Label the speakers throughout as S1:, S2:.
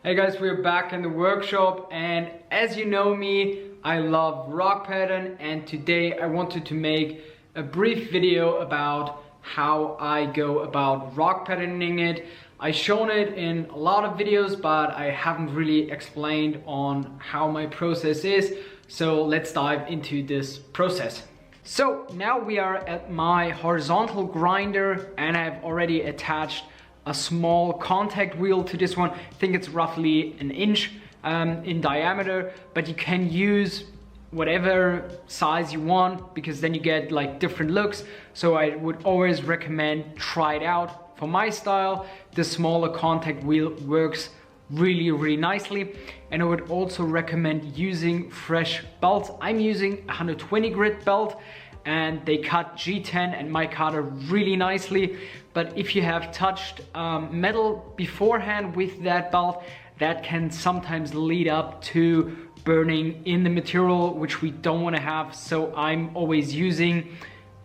S1: Hey guys, we're back in the workshop, and as you know me, I love Rockpattern, and today I wanted to make a brief video about how I go about rock patterning it. I've shown it in a lot of videos, but I haven't really explained on how my process is. So let's dive into this process. So now we are at my horizontal grinder, and I've already attached a small contact wheel to this one. I think it's roughly an inch in diameter, but you can use whatever size you want because then you get like different looks. So I would always recommend try it out. For my style, the smaller contact wheel works really nicely, and I would also recommend using fresh belts. I'm using 120 grit belt, and they cut G10 and my cutter really nicely. But if you have touched metal beforehand with that belt, that can sometimes lead up to burning in the material, which we don't want to have. So I'm always using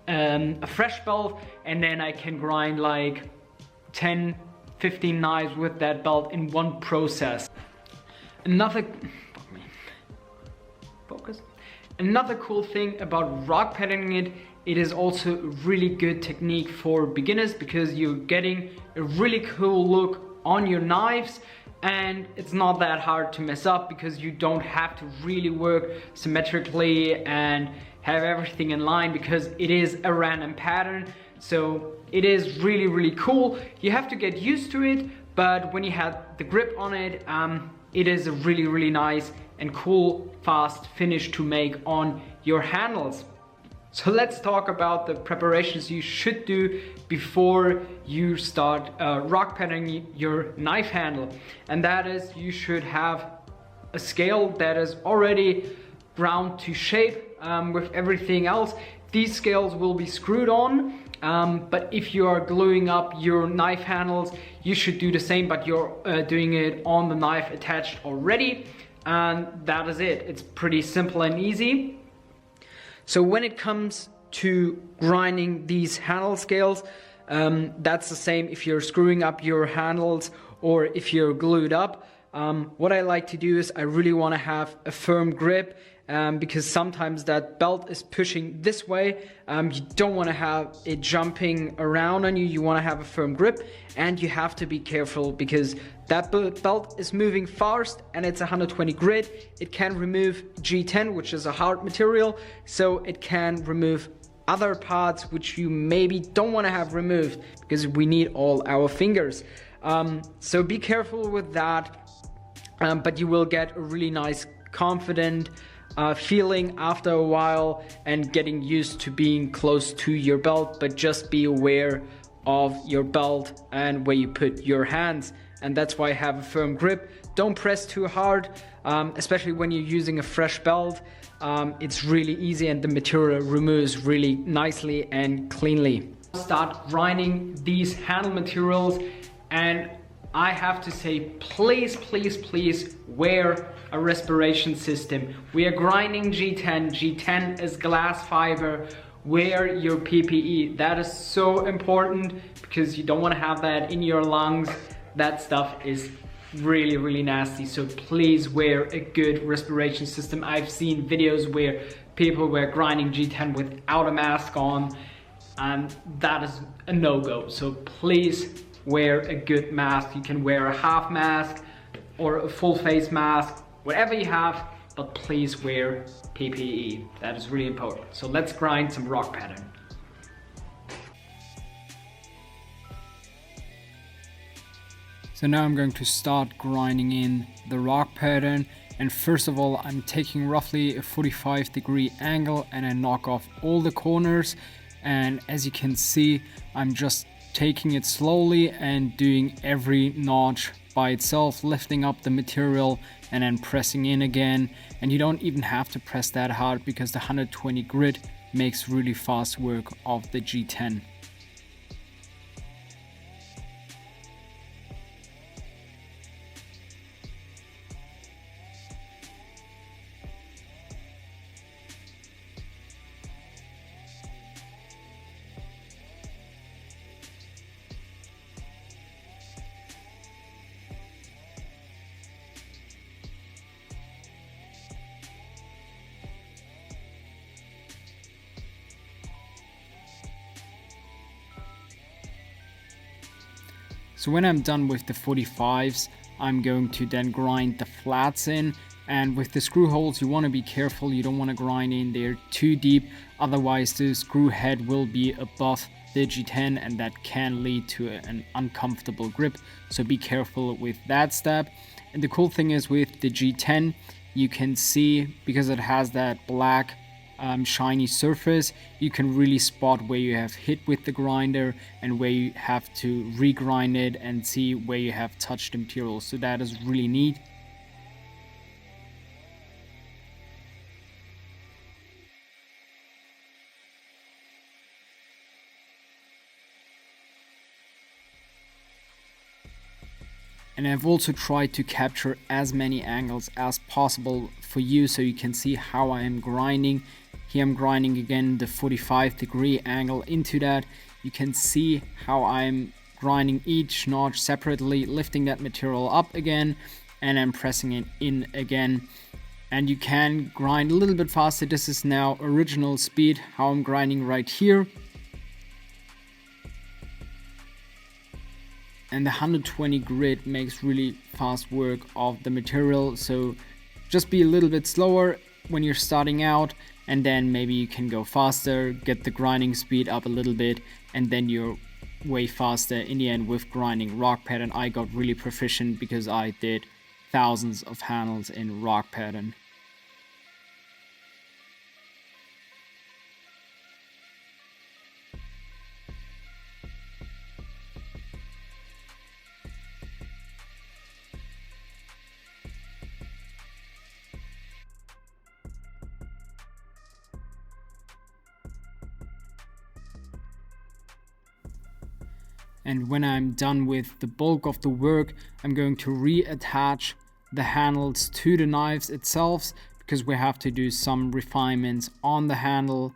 S1: a fresh belt, and then I can grind like 10-15 knives with that belt in one process. Another cool thing about rock patterning it is also a really good technique for beginners because you're getting a really cool look on your knives, and it's not that hard to mess up because you don't have to really work symmetrically and have everything in line because it is a random pattern. So it is really cool. You have to get used to it, but when you have the grip on it, it is a really nice and cool fast finish to make on your handles. So let's talk about the preparations you should do before you start rock patterning your knife handle. And that is, you should have a scale that is already ground to shape with everything else. These scales will be screwed on, but if you are gluing up your knife handles, you should do the same, but you're doing it on the knife attached already. And that is it. It's pretty simple and easy. So when it comes to grinding these handle scales, that's the same if you're screwing up your handles or if you're glued up. What I like to do is I really want to have a firm grip because sometimes that belt is pushing this way. You don't want to have it jumping around on you. You want to have a firm grip, and you have to be careful because that belt is moving fast and it's 120 grit. It can remove G10, which is a hard material, so it can remove other parts which you maybe don't want to have removed because we need all our fingers. So be careful with that, but you will get a really nice, confident feeling after a while and getting used to being close to your belt. But just be aware of your belt and where you put your hands, and that's why I have a firm grip. Don't press too hard, especially when you're using a fresh belt. It's really easy and the material removes really nicely and cleanly. Start grinding these handle materials, and I have to say, please wear a respiration system. We are grinding G10. G10 is glass fiber. Wear your PPE. That is so important because you don't want to have that in your lungs. That stuff is really nasty. So please wear a good respiration system. I've seen videos where people were grinding G10 without a mask on, and that is a no-go. So please wear a good mask. You can wear a half mask or a full face mask, whatever you have, but please wear PPE. That is really important. So let's grind some rock pattern. So now I'm going to start grinding in the rock pattern, and first of all I'm taking roughly a 45-degree angle and I knock off all the corners, and as you can see I'm just taking it slowly and doing every notch by itself, lifting up the material and then pressing in again. And you don't even have to press that hard because the 120 grit makes really fast work of the G10. So when I'm done with the 45s, I'm going to then grind the flats in. And with the screw holes, you want to be careful. You don't want to grind in there too deep. Otherwise, the screw head will be above the G10 and that can lead to an uncomfortable grip. So be careful with that step. And the cool thing is with the G10, you can see, because it has that black shiny surface, you can really spot where you have hit with the grinder and where you have to regrind it and see where you have touched the material. So that is really neat. And I've also tried to capture as many angles as possible for you so you can see how I am grinding. Here I'm grinding again the 45-degree angle into that. You can see how I'm grinding each notch separately, lifting that material up again, and I'm pressing it in again. And you can grind a little bit faster. This is now original speed, how I'm grinding right here. And the 120 grit makes really fast work of the material, so just be a little bit slower when you're starting out, and then maybe you can go faster, get the grinding speed up a little bit, and then you're way faster. In the end, with grinding Rockpattern, I got really proficient because I did thousands of handles in Rockpattern. And when I'm done with the bulk of the work, I'm going to reattach the handles to the knives itself, because we have to do some refinements on the handle.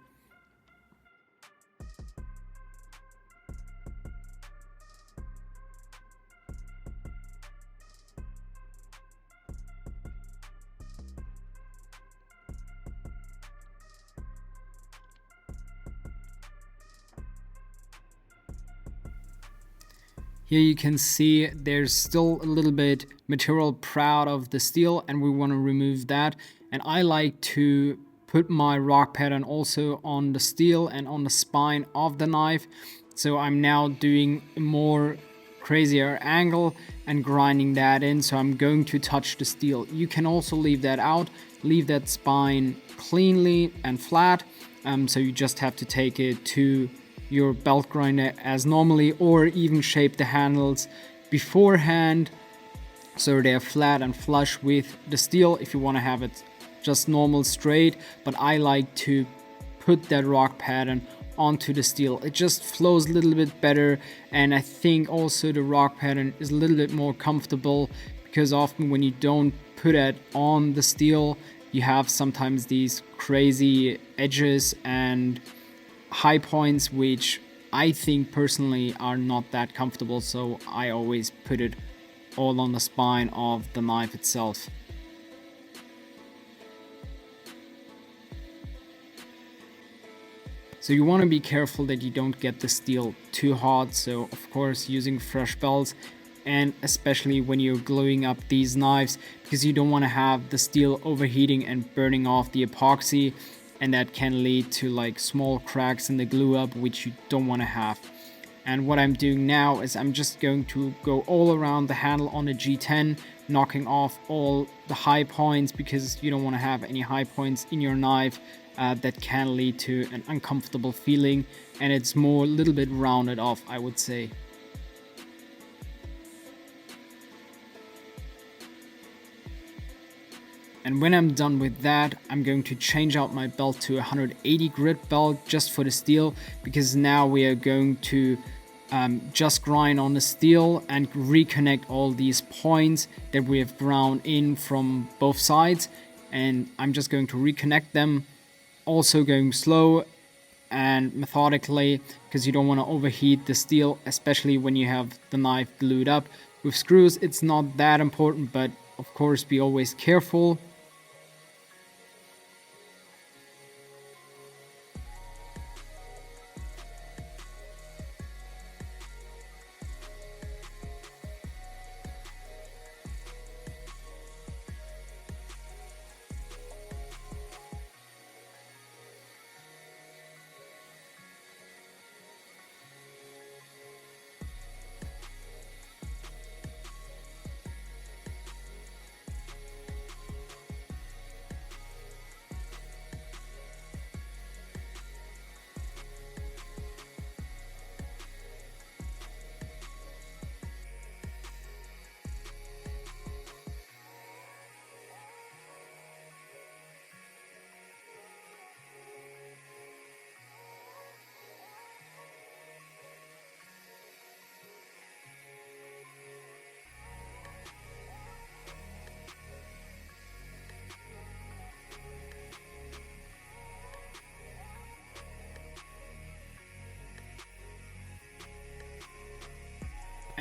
S1: Here you can see there's still a little bit material proud of the steel, and we want to remove that. And I like to put my Rockpattern also on the steel and on the spine of the knife. So I'm now doing a more crazier angle and grinding that in. So I'm going to touch the steel. You can also leave that out, leave that spine cleanly and flat. So you just have to take it to your belt grinder as normally, or even shape the handles beforehand so they're flat and flush with the steel if you want to have it just normal straight. But I like to put that Rockpattern onto the steel. It just flows a little bit better, and I think also the Rockpattern is a little bit more comfortable, because often when you don't put it on the steel, you have sometimes these crazy edges and high points, which I think personally are not that comfortable, so I always put it all on the spine of the knife itself. So you want to be careful that you don't get the steel too hot, so of course using fresh belts, and especially when you're gluing up these knives, because you don't want to have the steel overheating and burning off the epoxy, and that can lead to like small cracks in the glue up, which you don't want to have. And what I'm doing now is I'm just going to go all around the handle on the G10, knocking off all the high points, because you don't want to have any high points in your knife. That can lead to an uncomfortable feeling, and it's more a little bit rounded off, I would say. And when I'm done with that, I'm going to change out my belt to a 180 grit belt just for the steel, because now we are going to just grind on the steel and reconnect all these points that we have ground in from both sides. And I'm just going to reconnect them, also going slow and methodically, because you don't want to overheat the steel, especially when you have the knife glued up. With screws, it's not that important, but of course be always careful.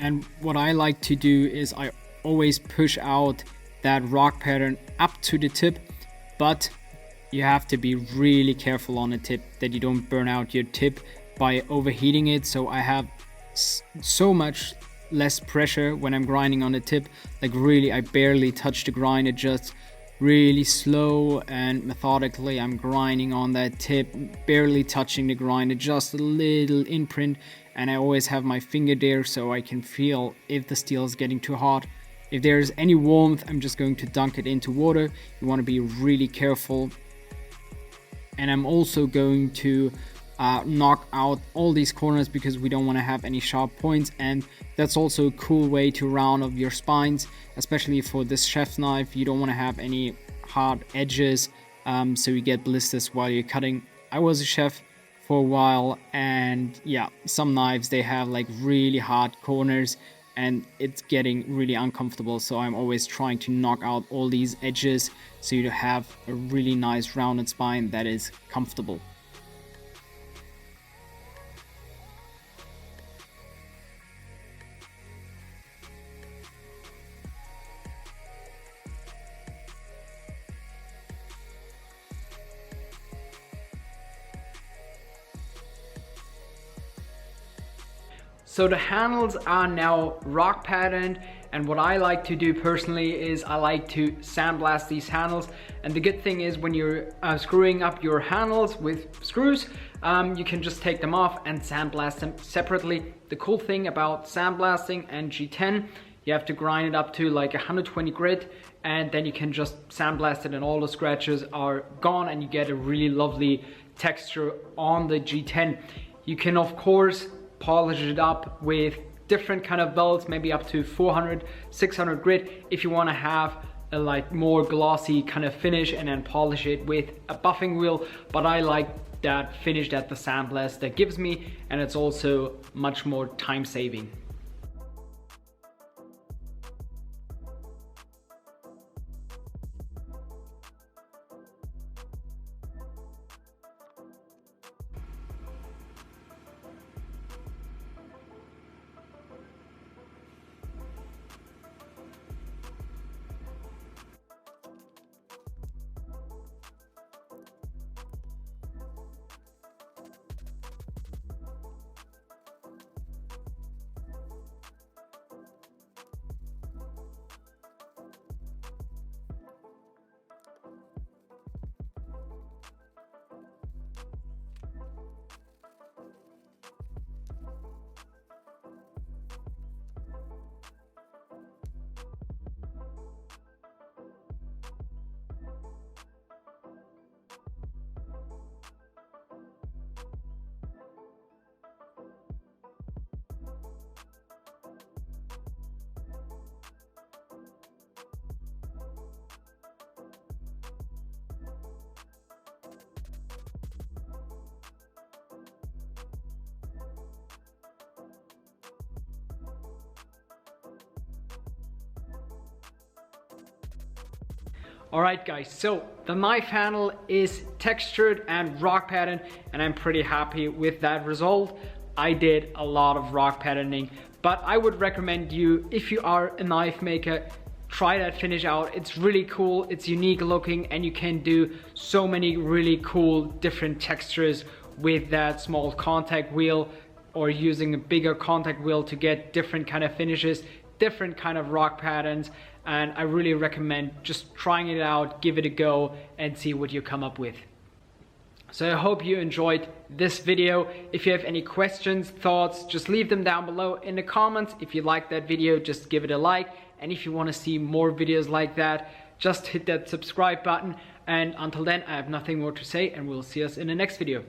S1: And what I like to do is I always push out that rock pattern up to the tip, but you have to be really careful on the tip that you don't burn out your tip by overheating it. So I have so much less pressure when I'm grinding on the tip. Like really, I barely touch the grind. It just really slow and methodically I'm grinding on that tip, barely touching the grind, just a little imprint, and I always have my finger there so I can feel if the steel is getting too hot. If there's any warmth, I'm just going to dunk it into water. You want to be really careful. And I'm also going to knock out all these corners because we don't want to have any sharp points, and that's also a cool way to round off your spines, especially for this chef's knife. You don't want to have any hard edges, so you get blisters while you're cutting. I was a chef for a while, and yeah, some knives, they have like really hard corners and it's getting really uncomfortable, so I'm always trying to knock out all these edges so you have a really nice rounded spine that is comfortable. So the handles are now rock patterned, and what I like to do personally is I like to sandblast these handles. And the good thing is when you're screwing up your handles with screws, you can just take them off and sandblast them separately. The cool thing about sandblasting and G10, you have to grind it up to like 120 grit, and then you can just sandblast it and all the scratches are gone and you get a really lovely texture on the G10. You can of course polish it up with different kind of belts, maybe up to 400, 600 grit if you want to have a like more glossy kind of finish, and then polish it with a buffing wheel. But I like that finish that the sandblaster gives me, and it's also much more time saving. Alright guys, so the knife handle is textured and rock patterned, and I'm pretty happy with that result. I did a lot of rock patterning, but I would recommend you, if you are a knife maker, try that finish out. It's really cool, it's unique looking, and you can do so many really cool different textures with that small contact wheel, or using a bigger contact wheel to get different kind of finishes, different kind of rock patterns. And I really recommend just trying it out, give it a go and see what you come up with. So I hope you enjoyed this video. If you have any questions, thoughts, just leave them down below in the comments. If you like that video, just give it a like. And if you want to see more videos like that, just hit that subscribe button. And until then, I have nothing more to say, and we'll see us in the next video.